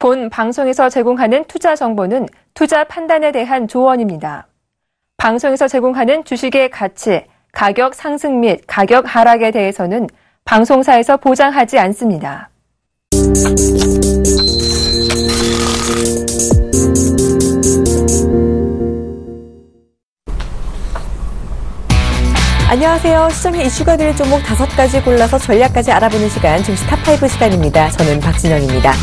본 방송에서 제공하는 투자 정보는 투자 판단에 대한 조언입니다. 방송에서 제공하는 주식의 가치, 가격 상승 및 가격 하락에 대해서는 방송사에서 보장하지 않습니다. 안녕하세요. 시장의 이슈가 될 종목 5가지 골라서 전략까지 알아보는 시간, 증시 탑5 시간입니다. 저는 박진영입니다.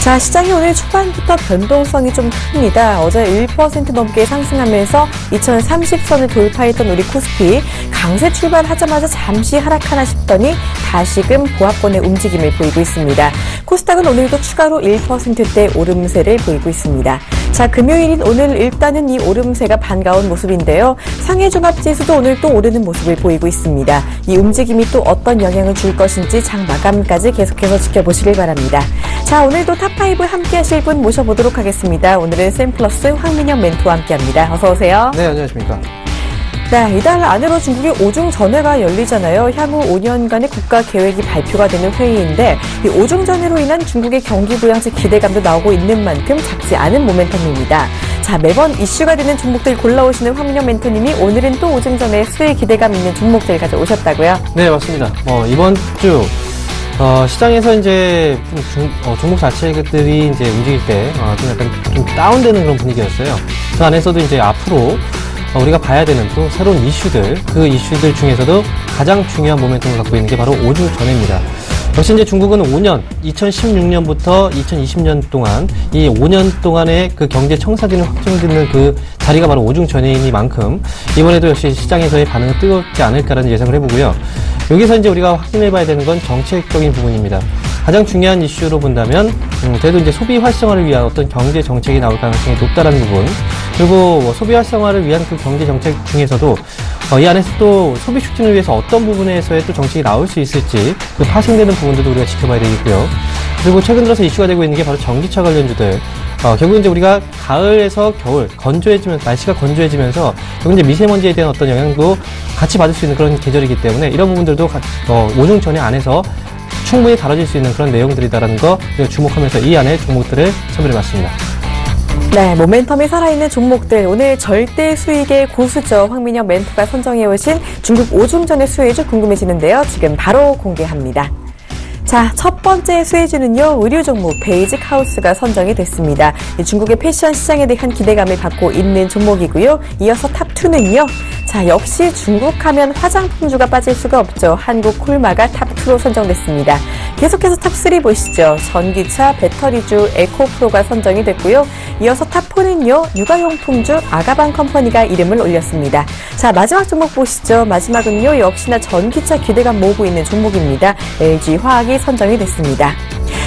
자, 시장이 오늘 초반부터 변동성이 좀 큽니다. 어제 1% 넘게 상승하면서 2030선을 돌파했던 우리 코스피, 강세 출발하자마자 잠시 하락하나 싶더니 다시금 보합권의 움직임을 보이고 있습니다. 코스닥은 오늘도 추가로 1%대 오름세를 보이고 있습니다. 자, 금요일인 오늘 일단은 이 오름세가 반가운 모습인데요. 상해종합지수도 오늘 또 오르는 모습을 보이고 있습니다. 이 움직임이 또 어떤 영향을 줄 것인지 장 마감까지 계속해서 지켜보시길 바랍니다. 자, 오늘도 탑5 함께 하실 분 모셔보도록 하겠습니다. 오늘은 샘플러스 황민영 멘토와 함께합니다. 어서 오세요. 네, 안녕하십니까. 네, 이달 안으로 중국의 오중전회가 열리잖아요. 향후 5년간의 국가 계획이 발표가 되는 회의인데 이 오중전회로 인한 중국의 경기 부양책 기대감도 나오고 있는 만큼 작지 않은 모멘텀입니다. 자, 매번 이슈가 되는 종목들 골라오시는 황민영 멘토님이 오늘은 또 오중전회 수혜 기대감 있는 종목들 가져오셨다고요? 네, 맞습니다. 이번 주 시장에서 이제 종목 자체들이 이제 움직일 때 좀 약간 좀 다운되는 그런 분위기였어요. 그 안에서도 이제 앞으로 우리가 봐야 되는 또 새로운 이슈들, 그 이슈들 중에서도 가장 중요한 모멘텀을 갖고 있는 게 바로 오중전회입니다. 역시 이제 중국은 5년, 2016년부터 2020년 동안 이 5년 동안의 그 경제 청사진을 확정짓는 그 자리가 바로 오중전회이니만큼 이번에도 역시 시장에서의 반응은 뜨겁지 않을까라는 예상을 해보고요. 여기서 이제 우리가 확인해봐야 되는 건 정책적인 부분입니다. 가장 중요한 이슈로 본다면 그래도 이제 소비 활성화를 위한 어떤 경제 정책이 나올 가능성이 높다라는 부분, 그리고 소비 활성화를 위한 그 경제 정책 중에서도 이 안에서 또 소비 촉진을 위해서 어떤 부분에서의 또 정책이 나올 수 있을지 그 파생되는 부분들도 우리가 지켜봐야 되겠고요. 그리고 최근 들어서 이슈가 되고 있는 게 바로 전기차 관련주들. 결국 이제 우리가 가을에서 겨울 날씨가 건조해지면서 결국 이제 미세먼지에 대한 어떤 영향도 같이 받을 수 있는 그런 계절이기 때문에 이런 부분들도 오중전회 안에서 충분히 다뤄질 수 있는 그런 내용들이다라는 거 주목하면서 이 안에 종목들을 선별해봤습니다. 네, 모멘텀이 살아있는 종목들, 오늘 절대 수익의 고수죠. 황민영 멘토가 선정해오신 중국 오중전회 수혜주 궁금해지는데요. 지금 바로 공개합니다. 자, 첫 번째 수혜주는요, 의류 종목 베이직 하우스가 선정이 됐습니다. 중국의 패션 시장에 대한 기대감을 받고 있는 종목이고요. 이어서 탑2는요, 자, 역시 중국 하면 화장품주가 빠질 수가 없죠. 한국 콜마가 탑2로 선정됐습니다. 계속해서 탑3 보시죠. 전기차, 배터리주 에코프로가 선정이 됐고요. 이어서 탑4는요, 육아용품주 아가방 컴퍼니가 이름을 올렸습니다. 자, 마지막 종목 보시죠. 마지막은요, 역시나 전기차 기대감 모으고 있는 종목입니다. LG화학이 선정이 됐습니다.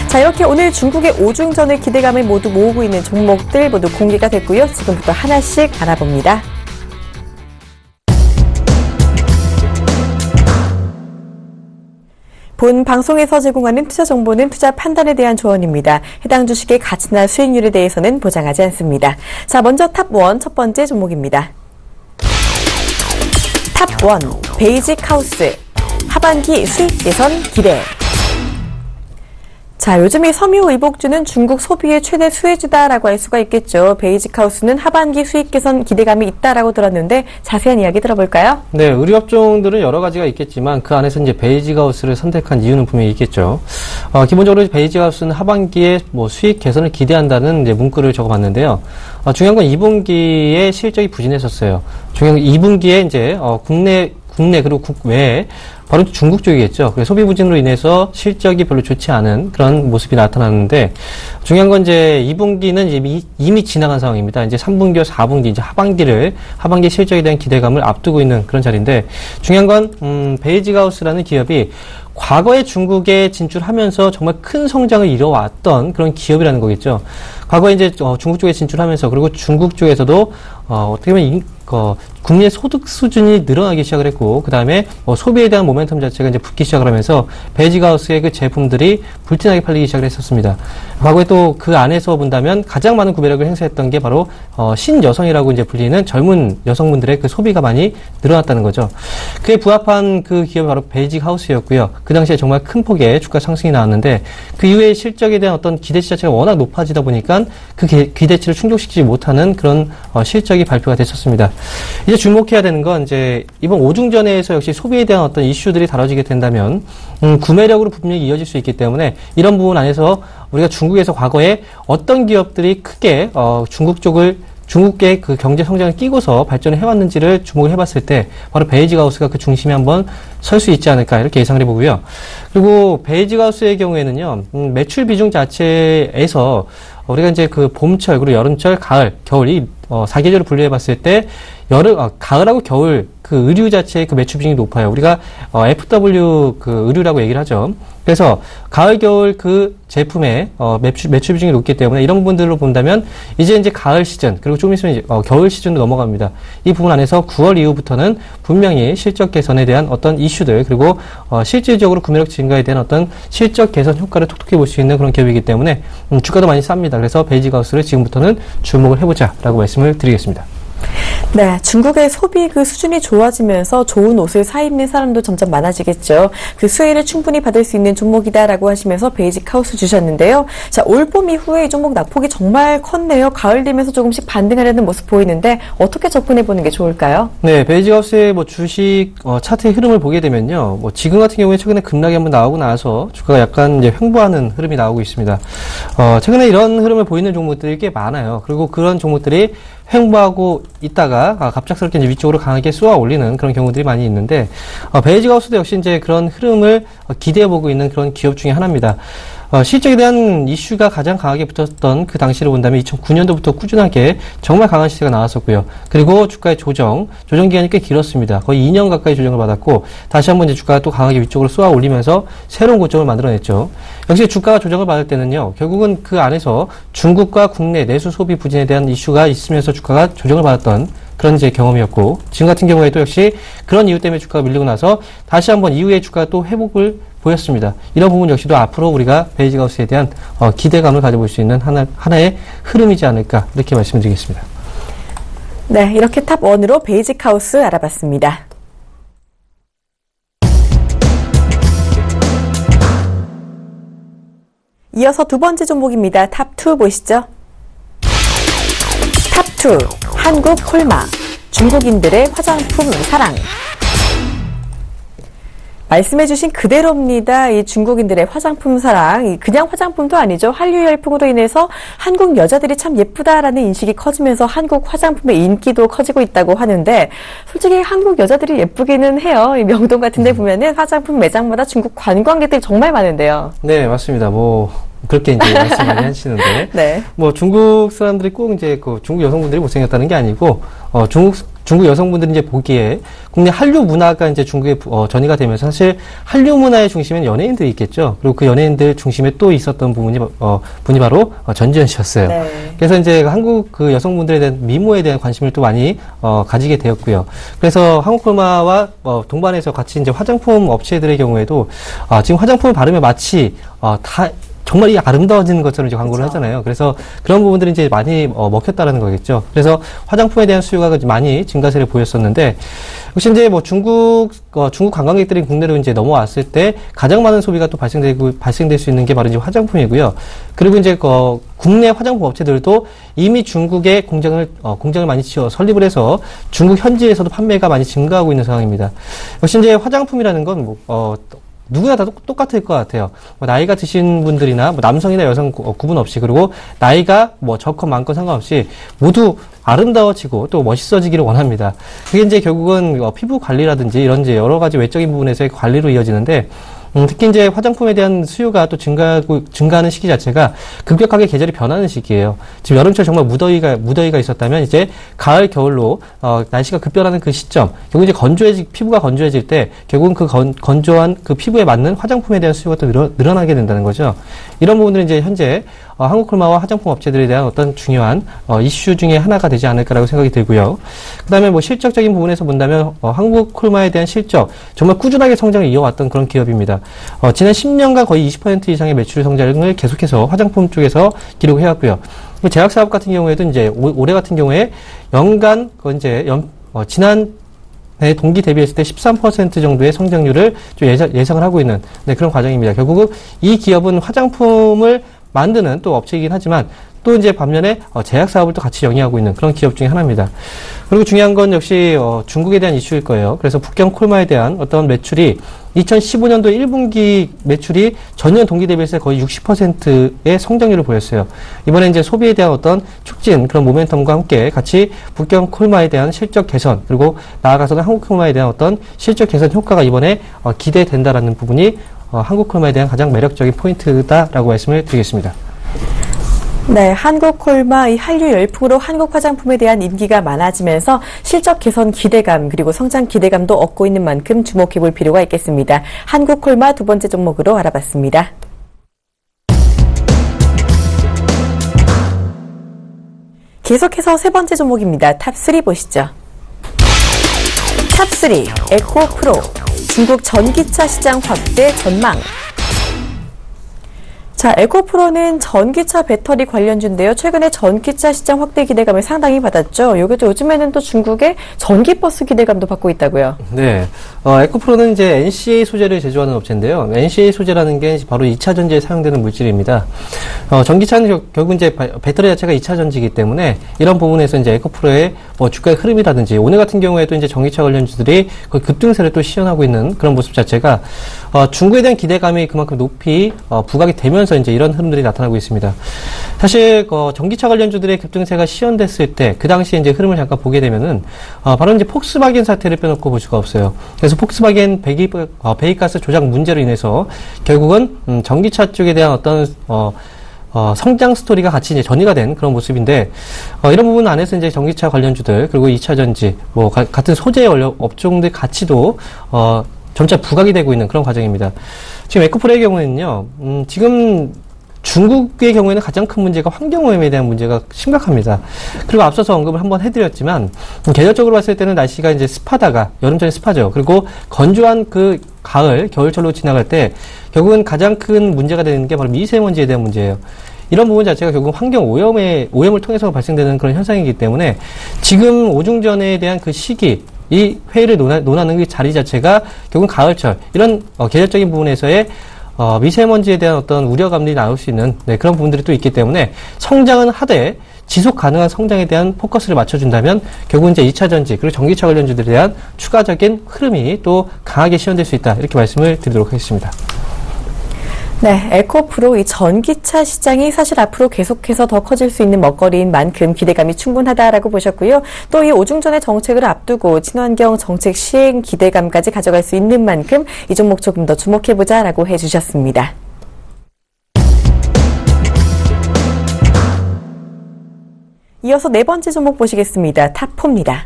자, 이렇게 오늘 중국의 오중전의 기대감을 모두 모으고 있는 종목들 모두 공개가 됐고요. 지금부터 하나씩 알아봅니다. 본 방송에서 제공하는 투자 정보는 투자 판단에 대한 조언입니다. 해당 주식의 가치나 수익률에 대해서는 보장하지 않습니다. 자, 먼저 탑1 첫 번째 종목입니다. 탑1 베이직 하우스 하반기 수익 개선 기대. 자, 요즘 이 섬유의복주는 중국 소비의 최대 수혜주다라고 할 수가 있겠죠. 베이직 하우스는 하반기 수익 개선 기대감이 있다라고 들었는데 자세한 이야기 들어볼까요? 네, 의류업종들은 여러 가지가 있겠지만 그 안에서 이제 베이직 하우스를 선택한 이유는 분명히 있겠죠. 기본적으로 베이직 하우스는 하반기에 수익 개선을 기대한다는 이제 문구를 적어봤는데요. 중요한 건 2분기에 실적이 부진했었어요. 중요한 건 2분기에 이제 국내 그리고 국외에 바로 중국 쪽이겠죠. 소비 부진으로 인해서 실적이 별로 좋지 않은 그런 모습이 나타나는데 중요한 건 이제 2분기는 이미 지나간 상황입니다. 이제 3분기와 4분기 이제 하반기 실적에 대한 기대감을 앞두고 있는 그런 자리인데 중요한 건 베이직 하우스라는 기업이 과거에 중국에 진출하면서 정말 큰 성장을 이뤄왔던 그런 기업이라는 거겠죠. 과거에 이제 중국 쪽에 진출하면서 그리고 중국 쪽에서도 어떻게 보면 국민의 소득 수준이 늘어나기 시작을 했고, 그 다음에 소비에 대한 모멘텀 자체가 이제 붙기 시작을 하면서 베이지가우스의 그 제품들이 불티나게 팔리기 시작을 했었습니다. 과거에 또 그 안에서 본다면 가장 많은 구매력을 행사했던 게 바로 신여성이라고 이제 불리는 젊은 여성분들의 그 소비가 많이 늘어났다는 거죠. 그에 부합한 그 기업이 바로 베이직하우스였고요. 그 당시에 정말 큰 폭의 주가 상승이 나왔는데 그 이후에 실적에 대한 어떤 기대치 자체가 워낙 높아지다 보니까 그 기대치를 충족시키지 못하는 그런 실적이 발표가 됐었습니다. 이제 주목해야 되는 건 이제 이번 오중전에서 역시 소비에 대한 어떤 이슈들이 다뤄지게 된다면 구매력으로 분명히 이어질 수 있기 때문에 이런 부분 안에서 우리가 중국에서 과거에 어떤 기업들이 크게 중국의 그 경제 성장을 끼고서 발전을 해왔는지를 주목을 해봤을 때 바로 베이직하우스가 그 중심에 한번 설 수 있지 않을까 이렇게 예상을 해보고요. 그리고 베이직하우스의 경우에는 매출 비중 자체에서 우리가 이제 그 봄철 그리고 여름철, 가을, 겨울 이 4계절을 분류해봤을 때 가을하고 겨울 그 의류 자체의 그 매출 비중이 높아요. 우리가 FW 그 의류라고 얘기를 하죠. 그래서 가을, 겨울 그 제품의 매출 비중이 높기 때문에 이런 부분들로 본다면 이제 가을 시즌 그리고 좀 있으면 이제 겨울 시즌으로 넘어갑니다. 이 부분 안에서 9월 이후부터는 분명히 실적 개선에 대한 어떤 이슈들 그리고 실질적으로 구매력 증가에 대한 어떤 실적 개선 효과를 톡톡히 볼 수 있는 그런 기업이기 때문에 주가도 많이 쌉니다. 그래서 베이직하우스를 지금부터는 주목을 해보자라고 말씀을 드리겠습니다. 네, 중국의 소비 그 수준이 좋아지면서 좋은 옷을 사 입는 사람도 점점 많아지겠죠. 그 수혜를 충분히 받을 수 있는 종목이다라고 하시면서 베이직하우스 주셨는데요. 자, 올봄 이후에 이 종목 낙폭이 정말 컸네요. 가을 되면서 조금씩 반등하려는 모습 보이는데 어떻게 접근해 보는 게 좋을까요? 네, 베이직하우스의 주식 차트의 흐름을 보게 되면요. 지금 같은 경우에 최근에 급락이 한번 나오고 나서 주가가 약간 이제 횡보하는 흐름이 나오고 있습니다. 최근에 이런 흐름을 보이는 종목들이 꽤 많아요. 그리고 그런 종목들이 횡보하고 있다가 갑작스럽게 이제 위쪽으로 강하게 쏘아 올리는 그런 경우들이 많이 있는데 베이직하우스도 역시 이제 그런 흐름을 기대해보고 있는 그런 기업 중에 하나입니다. 실적에 대한 이슈가 가장 강하게 붙었던 그 당시를 본다면 2009년도부터 꾸준하게 정말 강한 시세가 나왔었고요. 그리고 주가의 조정 기간이 꽤 길었습니다. 거의 2년 가까이 조정을 받았고 다시 한번 이제 주가가 또 강하게 위쪽으로 쏘아 올리면서 새로운 고점을 만들어냈죠. 역시 주가가 조정을 받을 때는요. 결국은 그 안에서 중국과 국내 내수 소비 부진에 대한 이슈가 있으면서 주가가 조정을 받았던 그런 이제 경험이었고 지금 같은 경우에도 역시 그런 이유 때문에 주가가 밀리고 나서 다시 한번 이후에 주가가 또 회복을 보였습니다. 이런 부분 역시도 앞으로 우리가 베이직하우스에 대한 기대감을 가져볼 수 있는 하나의 흐름이지 않을까 이렇게 말씀드리겠습니다. 네, 이렇게 탑1으로 베이직하우스 알아봤습니다. 이어서 두 번째 종목입니다. 탑2 보시죠. 탑2, 한국 콜마, 중국인들의 화장품 사랑. 말씀해주신 그대로입니다. 이 중국인들의 화장품 사랑, 그냥 화장품도 아니죠. 한류 열풍으로 인해서 한국 여자들이 참 예쁘다라는 인식이 커지면서 한국 화장품의 인기도 커지고 있다고 하는데 솔직히 한국 여자들이 예쁘기는 해요. 이 명동 같은 데 보면은 화장품 매장마다 중국 관광객들이 정말 많은데요. 네, 맞습니다. 그렇게 이제 말씀 많이 하시는데. 네. 중국 사람들이 꼭 이제 중국 여성분들이 못생겼다는 게 아니고, 중국 여성분들이 이제 보기에 국내 한류 문화가 이제 중국에 전이가 되면서 사실 한류 문화의 중심에는 연예인들이 있겠죠. 그리고 그 연예인들 중심에 또 있었던 분이 바로 전지현 씨였어요. 네. 그래서 이제 한국 그 여성분들에 대한 미모에 대한 관심을 또 많이 가지게 되었고요. 그래서 한국콜마와 동반해서 같이 이제 화장품 업체들의 경우에도 지금 화장품을 바르면 마치 정말 이 아름다워지는 것처럼 이제 광고를 그렇죠. 하잖아요. 그래서 그런 부분들이 이제 많이 먹혔다라는 거겠죠. 그래서 화장품에 대한 수요가 많이 증가세를 보였었는데, 역시 이제 중국 관광객들이 국내로 이제 넘어왔을 때 가장 많은 소비가 또 발생될 수 있는 게 바로 이제 화장품이고요. 그리고 이제 국내 화장품 업체들도 이미 중국에 공장을 많이 설립을 해서 중국 현지에서도 판매가 많이 증가하고 있는 상황입니다. 역시 이제 화장품이라는 건 누구나 다 똑같을 것 같아요. 나이가 드신 분들이나 남성이나 여성 구분 없이, 그리고 나이가 적건 많건 상관없이 모두 아름다워지고 또 멋있어지기를 원합니다. 그게 이제 결국은 피부 관리라든지 이런 이제 여러 가지 외적인 부분에서의 관리로 이어지는데, 특히 이제 화장품에 대한 수요가 또 증가하는 시기 자체가 급격하게 계절이 변하는 시기예요. 지금 여름철 정말 무더위가 있었다면 이제 가을, 겨울로, 날씨가 급변하는 그 시점, 결국 이제 피부가 건조해질 때, 결국은 그 건조한 그 피부에 맞는 화장품에 대한 수요가 또 늘어나게 된다는 거죠. 이런 부분들은 이제 현재, 한국콜마와 화장품 업체들에 대한 어떤 중요한 이슈 중에 하나가 되지 않을까라고 생각이 들고요. 그다음에 뭐 실적적인 부분에서 본다면 한국콜마에 대한 실적 정말 꾸준하게 성장을 이어왔던 그런 기업입니다. 지난 10년간 거의 20% 이상의 매출 성장을 계속해서 화장품 쪽에서 기록해왔고요. 제약사업 같은 경우에도 이제 올해 같은 경우에 연간 지난 동기 대비했을 때 13% 정도의 성장률을 좀 예상을 하고 있는 그런 과정입니다. 결국은 이 기업은 화장품을 만드는 또 업체이긴 하지만 또 이제 반면에 제약 사업을 또 같이 영위하고 있는 그런 기업 중에 하나입니다. 그리고 중요한 건 역시 중국에 대한 이슈일 거예요. 그래서 북경 콜마에 대한 어떤 매출이 2015년도 1분기 매출이 전년 동기 대비해서 거의 60%의 성장률을 보였어요. 이번에 이제 소비에 대한 어떤 촉진 그런 모멘텀과 함께 같이 북경 콜마에 대한 실적 개선 그리고 나아가서는 한국 콜마에 대한 어떤 실적 개선 효과가 이번에 기대된다라는 부분이 한국 콜마에 대한 가장 매력적인 포인트다라고 말씀을 드리겠습니다. 네, 한국콜마 이 한류 열풍으로 한국 화장품에 대한 인기가 많아지면서 실적 개선 기대감 그리고 성장 기대감도 얻고 있는 만큼 주목해볼 필요가 있겠습니다. 한국콜마 두 번째 종목으로 알아봤습니다. 계속해서 세 번째 종목입니다. 탑3 보시죠. 탑3 에코프로 중국 전기차 시장 확대 전망. 자, 에코프로는 전기차 배터리 관련주인데요. 최근에 전기차 시장 확대 기대감을 상당히 받았죠. 요즘에는 또 중국의 전기버스 기대감도 받고 있다고요. 네. 에코프로는 이제 NCA 소재를 제조하는 업체인데요. NCA 소재라는 게 바로 2차 전지에 사용되는 물질입니다. 전기차는 결국 이제 배터리 자체가 2차 전지이기 때문에 이런 부분에서 이제 에코프로의 주가의 흐름이라든지 오늘 같은 경우에도 이제 전기차 관련주들이 거의 급등세를 또 시현하고 있는 그런 모습 자체가 중국에 대한 기대감이 그만큼 높이 부각이 되면서 이제 이런 흐름들이 나타나고 있습니다. 사실 전기차 관련주들의 급등세가 시현됐을 때 그 당시 이제 흐름을 잠깐 보게 되면은 바로 이제 폭스바겐 사태를 빼놓고 볼 수가 없어요. 그래서 폭스바겐 배기가스 조작 문제로 인해서 결국은 전기차 쪽에 대한 어떤 성장 스토리가 같이 이제 전이가 된 그런 모습인데, 이런 부분 안에서 이제 전기차 관련주들, 그리고 2차 전지, 같은 소재 업종들 가치도, 점차 부각이 되고 있는 그런 과정입니다. 지금 에코프로의 경우에는요, 지금 중국의 경우에는 가장 큰 문제가 환경오염에 대한 문제가 심각합니다. 그리고 앞서서 언급을 한번 해드렸지만, 계절적으로 봤을 때는 날씨가 이제 습하다가, 여름철에 습하죠. 그리고 건조한 그 겨울철로 지나갈 때, 결국은 가장 큰 문제가 되는 게 바로 미세먼지에 대한 문제예요. 이런 부분 자체가 결국 오염을 통해서 발생되는 그런 현상이기 때문에, 지금 오중전에 대한 그 시기, 이 회의를 논하는 그 자리 자체가 결국 가을철 이런 계절적인 부분에서의 미세먼지에 대한 어떤 우려감들이 나올 수 있는 그런 부분들이 또 있기 때문에 성장은 하되 지속 가능한 성장에 대한 포커스를 맞춰준다면 결국 이제 2차 전지 그리고 전기차 관련주들에 대한 추가적인 흐름이 또 강하게 시현될 수 있다 이렇게 말씀을 드리도록 하겠습니다. 네, 에코프로 이 전기차 시장이 사실 앞으로 계속해서 더 커질 수 있는 먹거리인 만큼 기대감이 충분하다라고 보셨고요. 또 이 오중전의 정책을 앞두고 친환경 정책 시행 기대감까지 가져갈 수 있는 만큼 이 종목 조금 더 주목해보자라고 해주셨습니다. 이어서 네 번째 종목 보시겠습니다. 탑4입니다.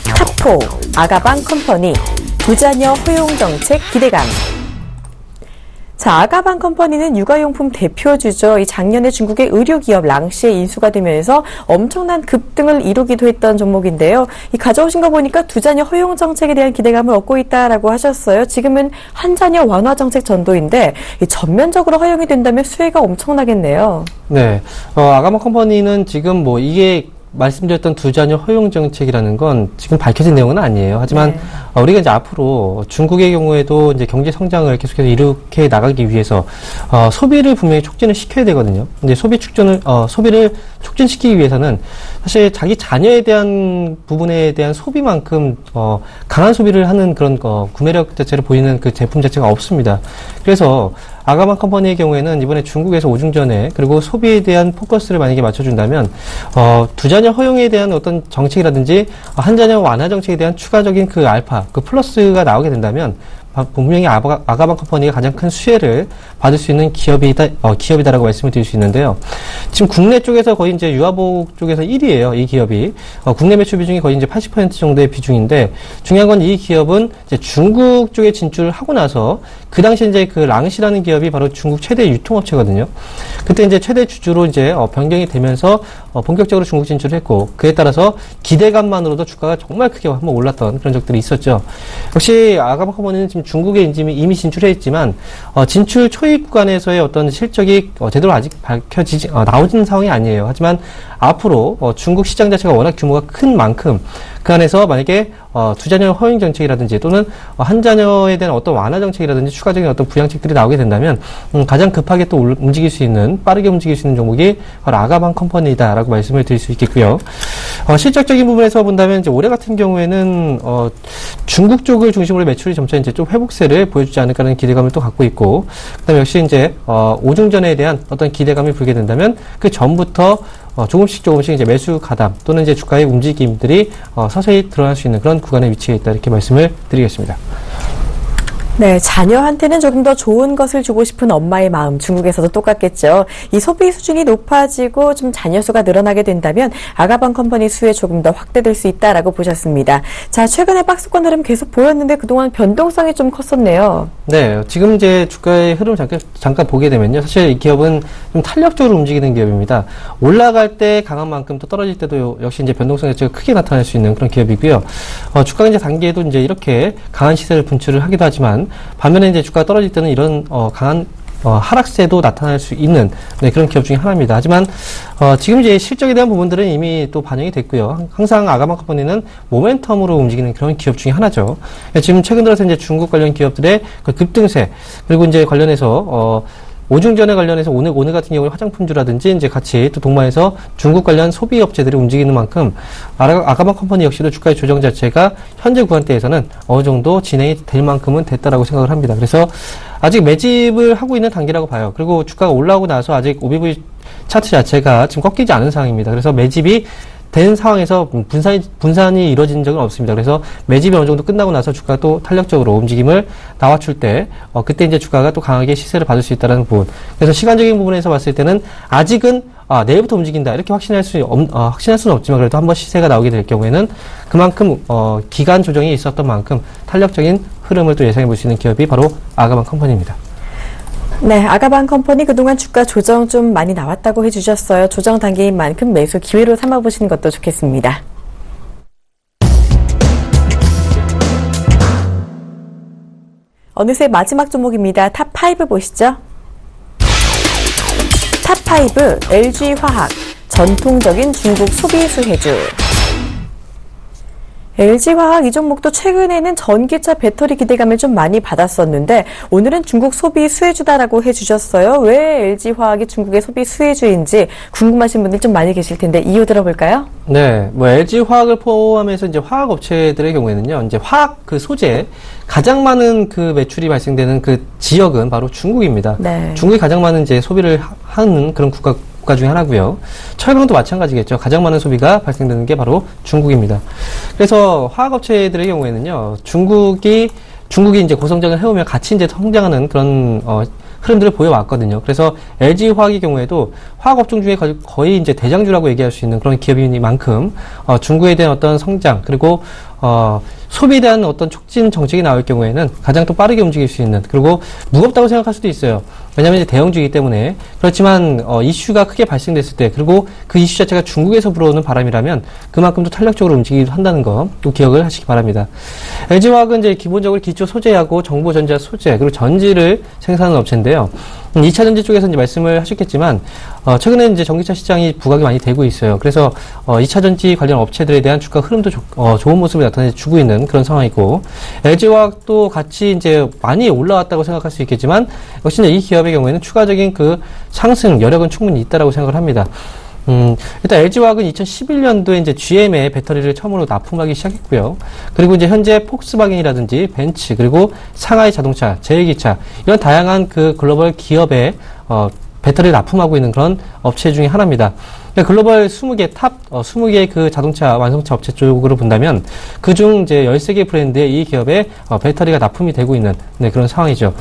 탑4 아가방 컴퍼니 부자녀 허용 정책 기대감. 자, 아가방 컴퍼니는 육아용품 대표주죠. 이 작년에 중국의 의료기업 랑시에 인수가 되면서 엄청난 급등을 이루기도 했던 종목인데요. 이 가져오신 거 보니까 두 자녀 허용 정책에 대한 기대감을 얻고 있다라고 하셨어요. 지금은 한 자녀 완화 정책 전도인데 이 전면적으로 허용이 된다면 수혜가 엄청나겠네요. 네, 아가방 컴퍼니는 지금 이게 말씀드렸던 두 자녀 허용 정책이라는 건 지금 밝혀진 내용은 아니에요. 하지만 우리가 이제 앞으로 중국의 경우에도 이제 경제 성장을 계속해서 이렇게 나가기 위해서 소비를 분명히 촉진을 시켜야 되거든요. 근데 소비를 촉진시키기 위해서는 사실 자기 자녀에 대한 부분에 대한 소비만큼 강한 소비를 하는 그런 구매력 자체를 보이는 그 제품 자체가 없습니다. 그래서 아가방 컴퍼니의 경우에는 이번에 중국에서 오중전에 그리고 소비에 대한 포커스를 만약에 맞춰준다면 두 자녀 허용에 대한 어떤 정책이라든지 한 자녀 완화 정책에 대한 추가적인 그 알파, 그 플러스가 나오게 된다면 분명히 아가방 컴퍼니가 가장 큰 수혜를 받을 수 있는 기업이다라고 말씀을 드릴 수 있는데요. 지금 국내 쪽에서 거의 이제 유아복 쪽에서 1위예요. 이 기업이. 국내 매출 비중이 거의 이제 80% 정도의 비중인데, 중요한 건 이 기업은 이제 중국 쪽에 진출을 하고 나서, 그 당시 이제 그 랑시라는 기업이 바로 중국 최대 유통업체거든요. 그때 이제 최대 주주로 이제 변경이 되면서 본격적으로 중국 진출을 했고, 그에 따라서 기대감만으로도 주가가 정말 크게 한번 올랐던 그런 적들이 있었죠. 역시 아가방 컴퍼니는 지금 중국에 이미 진출해 있지만 진출 초입 구간에서의 어떤 실적이 제대로 아직 나오지는 상황이 아니에요. 하지만 앞으로 중국 시장 자체가 워낙 규모가 큰 만큼 그 안에서 만약에 두 자녀 허용 정책이라든지 또는 한 자녀에 대한 어떤 완화 정책이라든지 추가적인 어떤 부양책들이 나오게 된다면 가장 급하게 또 움직일 수 있는, 빠르게 움직일 수 있는 종목이 바로 아가방 컴퍼니다라고 말씀을 드릴 수 있겠고요. 실적적인 부분에서 본다면 이제 올해 같은 경우에는 중국 쪽을 중심으로 매출이 점차 이제 좀 회복세를 보여주지 않을까라는 기대감을 또 갖고 있고, 그다음에 역시 이제 오중전에 대한 어떤 기대감이 불게 된다면 그 전부터 조금씩 이제 매수 가담 또는 이제 주가의 움직임들이 서서히 드러날 수 있는 그런 구간에 위치해 있다, 이렇게 말씀을 드리겠습니다. 네, 자녀한테는 조금 더 좋은 것을 주고 싶은 엄마의 마음, 중국에서도 똑같겠죠. 이 소비 수준이 높아지고 좀 자녀 수가 늘어나게 된다면 아가방 컴퍼니 수혜 조금 더 확대될 수 있다라고 보셨습니다. 자, 최근에 박스권 흐름 계속 보였는데 그동안 변동성이 좀 컸었네요. 네, 지금 이제 주가의 흐름 잠깐 보게 되면요. 사실 이 기업은 좀 탄력적으로 움직이는 기업입니다. 올라갈 때 강한 만큼 또 떨어질 때도 역시 이제 변동성 자체가 크게 나타날 수 있는 그런 기업이고요. 주가가 이제 단기에도 이제 이렇게 강한 시세를 분출을 하기도 하지만, 반면에 이제 주가가 떨어질 때는 이런 강한 하락세도 나타날 수 있는 그런 기업 중에 하나입니다. 하지만 지금 이제 실적에 대한 부분들은 이미 또 반영이 됐고요. 항상 아가방 컴퍼니는 모멘텀으로 움직이는 그런 기업 중에 하나죠. 지금 최근 들어서 이제 중국 관련 기업들의 그 급등세, 그리고 이제 관련해서 오중전에 관련해서 오늘 같은 경우는 화장품주라든지 이제 같이 또 동반해서 중국 관련 소비 업체들이 움직이는 만큼 아가방 컴퍼니 역시도 주가의 조정 자체가 현재 구간대에서는 어느 정도 진행이 될 만큼은 됐다라고 생각을 합니다. 그래서 아직 매집을 하고 있는 단계라고 봐요. 그리고 주가가 올라오고 나서 아직 OBV 차트 자체가 지금 꺾이지 않은 상황입니다. 그래서 매집이 된 상황에서 분산이 이루어진 적은 없습니다. 그래서 매집이 어느 정도 끝나고 나서 주가가 또 탄력적으로 움직임을 나와줄 때, 그때 이제 주가가 또 강하게 시세를 받을 수 있다는 부분. 그래서 시간적인 부분에서 봤을 때는 아직은 내일부터 움직인다, 이렇게 확신할 수는 없지만 그래도 한번 시세가 나오게 될 경우에는 그만큼 기간 조정이 있었던 만큼 탄력적인 흐름을 또 예상해 볼 수 있는 기업이 바로 아가방 컴퍼니입니다. 네, 아가방 컴퍼니 그동안 주가 조정 좀 많이 나왔다고 해주셨어요. 조정 단계인 만큼 매수 기회로 삼아보시는 것도 좋겠습니다. 어느새 마지막 종목입니다. 탑5 보시죠. 탑5 LG화학, 전통적인 중국 소비 수혜주. LG화학 이 종목도 최근에는 전기차 배터리 기대감을 좀 많이 받았었는데 오늘은 중국 소비 수혜주다라고 해주셨어요. 왜 LG화학이 중국의 소비 수혜주인지 궁금하신 분들 좀 많이 계실 텐데 이유 들어볼까요? 네, LG화학을 포함해서 이제 화학 업체들의 경우에는요, 이제 화학 그 소재 가장 많은 그 매출이 발생되는 그 지역은 바로 중국입니다. 네. 중국이 가장 많은 이제 소비를 하는 그런 국가 중에 하나고요. 철강도 마찬가지겠죠. 가장 많은 소비가 발생되는 게 바로 중국입니다. 그래서 화학업체들의 경우에는요, 중국이 이제 고성장을 해오면 같이 이제 성장하는 그런 흐름들을 보여왔거든요. 그래서 LG화학의 경우에도 화학업종 중에 거의 이제 대장주라고 얘기할 수 있는 그런 기업인 만큼 중국에 대한 어떤 성장, 그리고 소비에 대한 어떤 촉진 정책이 나올 경우에는 가장 또 빠르게 움직일 수 있는, 그리고 무겁다고 생각할 수도 있어요. 왜냐하면 이제 대형주이기 때문에. 그렇지만 이슈가 크게 발생됐을 때, 그리고 그 이슈 자체가 중국에서 불어오는 바람이라면 그만큼 또 탄력적으로 움직이기도 한다는 거 또 기억을 하시기 바랍니다. LG화학은 이제 기본적으로 기초 소재하고 정보 전자 소재, 그리고 전지를 생산하는 업체인데요. 2차 전지 쪽에서 이제 말씀을 하셨겠지만, 최근에 이제 전기차 시장이 부각이 많이 되고 있어요. 그래서, 2차 전지 관련 업체들에 대한 주가 흐름도 좋은 모습을 나타내주고 있는 그런 상황이고, LG화학도 같이 이제 많이 올라왔다고 생각할 수 있겠지만, 역시 이 기업의 경우에는 추가적인 그 상승 여력은 충분히 있다라고 생각을 합니다. 일단 LG화학은 2011년도에 이제 GM의 배터리를 처음으로 납품하기 시작했고요. 그리고 이제 현재 폭스바겐이라든지 벤츠, 그리고 상하이 자동차, 제일기차, 이런 다양한 그 글로벌 기업의 배터리를 납품하고 있는 그런 업체 중에 하나입니다. 글로벌 20개 탑 20개 그 자동차 완성차 업체 쪽으로 본다면 그중 이제 13개 브랜드의 이 기업에 배터리가 납품이 되고 있는 그런 상황이죠.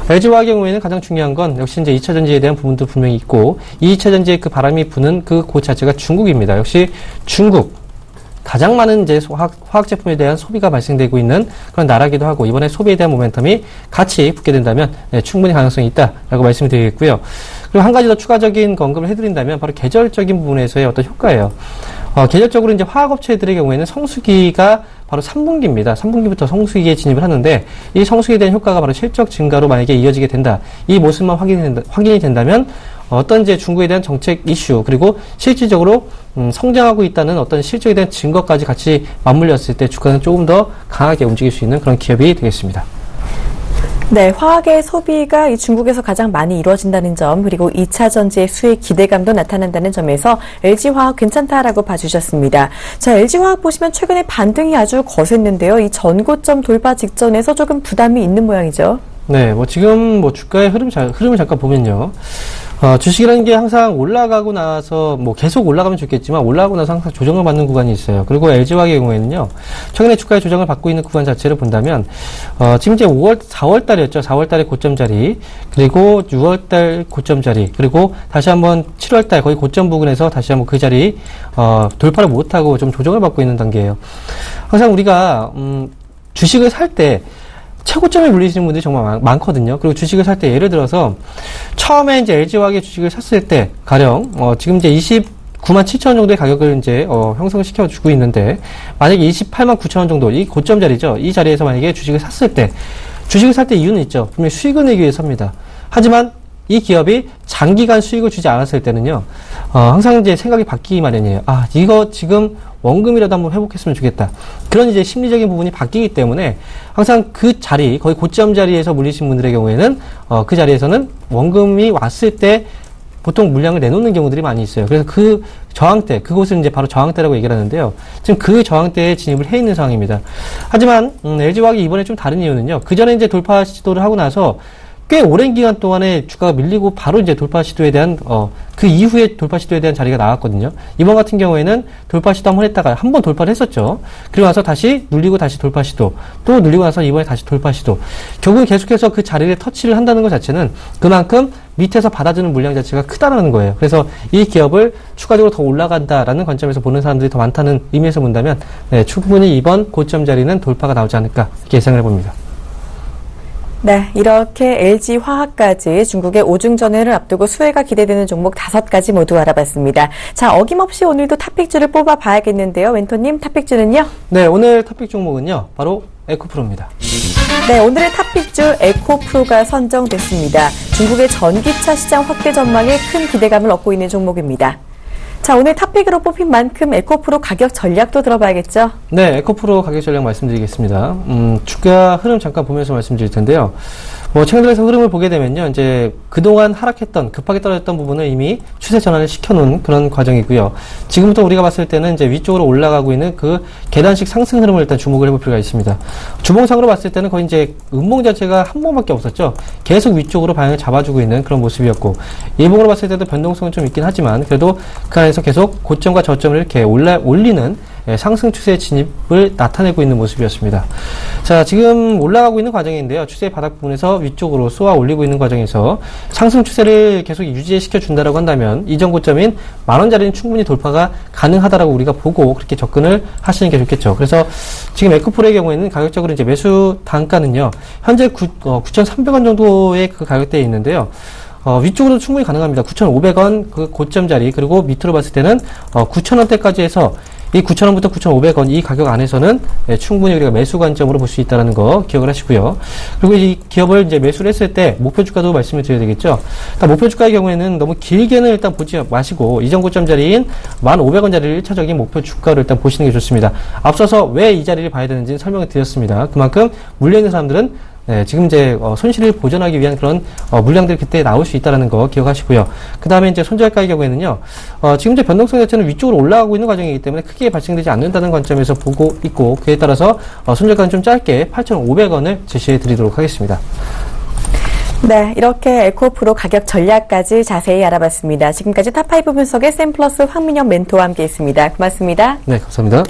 LG화학의 경우에는 가장 중요한 건 역시 이제 2차 전지에 대한 부분도 분명히 있고, 이 2차 전지에 그 바람이 부는 그곳 자체가 중국입니다. 역시 중국 가장 많은 이제 화학 제품에 대한 소비가 발생되고 있는 그런 나라기도 하고, 이번에 소비에 대한 모멘텀이 같이 붙게 된다면 충분히 가능성이 있다라고 말씀을 드리겠고요. 그리고 한 가지 더 추가적인 언급을 해드린다면 바로 계절적인 부분에서의 어떤 효과예요. 계절적으로 이제 화학업체들의 경우에는 성수기가 바로 3분기입니다. 3분기부터 성수기에 진입을 하는데, 이 성수기에 대한 효과가 바로 실적 증가로 만약에 이어지게 된다. 이 모습만 확인이 된다면 어떤 이제 중국에 대한 정책 이슈, 그리고 실질적으로 성장하고 있다는 어떤 실적에 대한 증거까지 같이 맞물렸을 때 주가는 조금 더 강하게 움직일 수 있는 그런 기업이 되겠습니다. 네, 화학의 소비가 이 중국에서 가장 많이 이루어진다는 점, 그리고 2차 전지의 수익 기대감도 나타난다는 점에서 LG화학 괜찮다라고 봐주셨습니다. 자, LG화학 보시면 최근에 반등이 아주 거셌는데요. 이 전고점 돌파 직전에서 조금 부담이 있는 모양이죠. 네, 지금 주가의 흐름을 잠깐 보면요. 주식이라는 게 항상 올라가고 나서 계속 올라가면 좋겠지만 올라가고 나서 항상 조정을 받는 구간이 있어요. 그리고 LG화학의 경우에는요, 최근에 주가의 조정을 받고 있는 구간 자체를 본다면 지금 이제 4월 달이었죠. 4월 달의 고점 자리, 그리고 6월 달 고점 자리, 그리고 다시 한번 7월 달 거의 고점 부근에서 다시 한번 그 자리 돌파를 못하고 좀 조정을 받고 있는 단계예요. 항상 우리가 주식을 살 때 최고점에 물리시는 분들이 정말 많거든요. 그리고 주식을 살 때 예를 들어서 처음에 이제 LG화학의 주식을 샀을 때 가령 지금 이제 29만 7천 원 정도의 가격을 이제 형성시켜 주고 있는데, 만약에 28만 9천 원 정도 이 고점 자리죠. 이 자리에서 만약에 주식을 샀을 때, 주식을 살 때 이유는 있죠. 분명히 수익을 내기 위해서입니다. 하지만 이 기업이 장기간 수익을 주지 않았을 때는요, 항상 이제 생각이 바뀌기 마련이에요. 이거 지금 원금이라도 한번 회복했으면 좋겠다. 그런 이제 심리적인 부분이 바뀌기 때문에 항상 그 자리, 거의 고점 자리에서 물리신 분들의 경우에는, 그 자리에서는 원금이 왔을 때 보통 물량을 내놓는 경우들이 많이 있어요. 그래서 그 저항대, 그곳을 이제 바로 저항대라고 얘기를 하는데요. 지금 그 저항대에 진입을 해 있는 상황입니다. 하지만, LG화학이 이번에 좀 다른 이유는요, 그 전에 이제 돌파 시도를 하고 나서 꽤 오랜 기간 동안에 주가가 밀리고 바로 이제 돌파 시도에 대한 그 이후에 돌파 시도에 대한 자리가 나왔거든요. 이번 같은 경우에는 돌파 시도 한번 했다가 한번 돌파를 했었죠. 그리고 나서 다시 눌리고 다시 돌파 시도, 또 눌리고 나서 이번에 다시 돌파 시도. 결국은 계속해서 그 자리를 터치를 한다는 것 자체는 그만큼 밑에서 받아주는 물량 자체가 크다라는 거예요. 그래서 이 기업을 추가적으로 더 올라간다라는 관점에서 보는 사람들이 더 많다는 의미에서 본다면, 충분히 이번 고점 자리는 돌파가 나오지 않을까 이렇게 예상을 해봅니다. 네, 이렇게 LG화학까지 중국의 오중전회를 앞두고 수혜가 기대되는 종목 5가지 모두 알아봤습니다. 자, 어김없이 오늘도 탑픽주를 뽑아봐야겠는데요. 멘토님, 탑픽주는요? 네, 오늘 탑픽 종목은요, 바로 에코프로입니다. 네, 오늘의 탑픽주 에코프로가 선정됐습니다. 중국의 전기차 시장 확대 전망에 큰 기대감을 얻고 있는 종목입니다. 자, 오늘 탑픽으로 뽑힌 만큼 에코프로 가격 전략도 들어봐야겠죠? 네, 에코프로 가격 전략 말씀드리겠습니다. 주가 흐름 잠깐 보면서 말씀드릴 텐데요. 최근 들어서 흐름을 보게 되면요, 이제 그동안 급하게 떨어졌던 부분을 이미 추세 전환을 시켜놓은 그런 과정이고요. 지금부터 우리가 봤을 때는 이제 위쪽으로 올라가고 있는 그 계단식 상승 흐름을 일단 주목을 해볼 필요가 있습니다. 주봉상으로 봤을 때는 거의 이제 음봉 자체가 한 번밖에 없었죠. 계속 위쪽으로 방향을 잡아주고 있는 그런 모습이었고, 일봉으로 봤을 때도 변동성은 좀 있긴 하지만 그래도 그 안에서 계속 고점과 저점을 이렇게 올리는 상승 추세 진입을 나타내고 있는 모습이었습니다. 자, 지금 올라가고 있는 과정인데요. 추세 바닥 부분에서 위쪽으로 쏘아 올리고 있는 과정에서 상승 추세를 계속 유지시켜 준다라고 한다면 이전 고점인 10,000원짜리는 충분히 돌파가 가능하다라고 우리가 보고 그렇게 접근을 하시는 게 좋겠죠. 그래서 지금 에코프로의 경우에는 가격적으로 이제 매수 단가는요, 현재 9,300원 정도의 그 가격대에 있는데요. 위쪽으로도 충분히 가능합니다. 9,500원 그 고점 자리, 그리고 밑으로 봤을 때는 9,000원대까지 해서 이 9,000원부터 9,500원 이 가격 안에서는 충분히 우리가 매수 관점으로 볼 수 있다는 거 기억을 하시고요. 그리고 이 기업을 이제 매수를 했을 때 목표 주가도 말씀을 드려야 되겠죠. 목표 주가의 경우에는 너무 길게는 일단 보지 마시고 이전 고점 자리인 1,500원 자리를 1차적인 목표 주가로 일단 보시는 게 좋습니다. 앞서서 왜 이 자리를 봐야 되는지 설명을 드렸습니다. 그만큼 물려있는 사람들은 지금 이제 손실을 보전하기 위한 그런 물량들이 그때 나올 수 있다는 거 기억하시고요. 그 다음에 이제 손절가의 경우에는요, 지금 이제 변동성 자체는 위쪽으로 올라가고 있는 과정이기 때문에 크게 발생되지 않는다는 관점에서 보고 있고, 그에 따라서 손절가는 좀 짧게 8,500원을 제시해 드리도록 하겠습니다. 네, 이렇게 에코프로 가격 전략까지 자세히 알아봤습니다. 지금까지 탑5 분석의 샘플러스 황민영 멘토와 함께했습니다. 고맙습니다. 네, 감사합니다.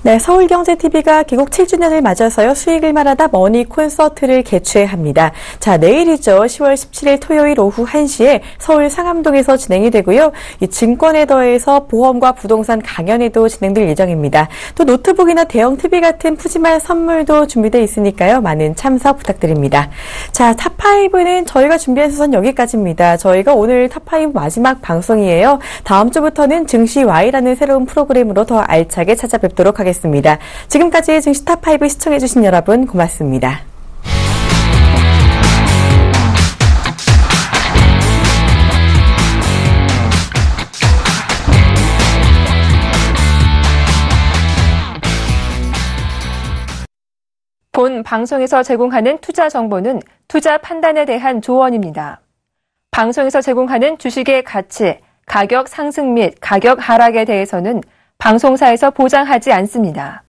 네, 서울경제TV가 개국 7주년을 맞아서요, 수익을 말하다 머니 콘서트를 개최합니다. 자, 내일이죠. 10월 17일 토요일 오후 1시에 서울 상암동에서 진행이 되고요. 이 증권에 더해서 보험과 부동산 강연회도 진행될 예정입니다. 또 노트북이나 대형 TV 같은 푸짐한 선물도 준비되어 있으니까요. 많은 참석 부탁드립니다. 자, 탑5는 저희가 준비한 수선 여기까지입니다. 저희가 오늘 탑5 마지막 방송이에요. 다음 주부터는 증시 Y라는 새로운 프로그램으로 더 알차게 찾아뵙도록 하겠습니다. 지금까지 증시 탑5 시청해주신 여러분 고맙습니다. 본 방송에서 제공하는 투자 정보는 투자 판단에 대한 조언입니다. 방송에서 제공하는 주식의 가치, 가격 상승 및 가격 하락에 대해서는 방송사에서 보장하지 않습니다.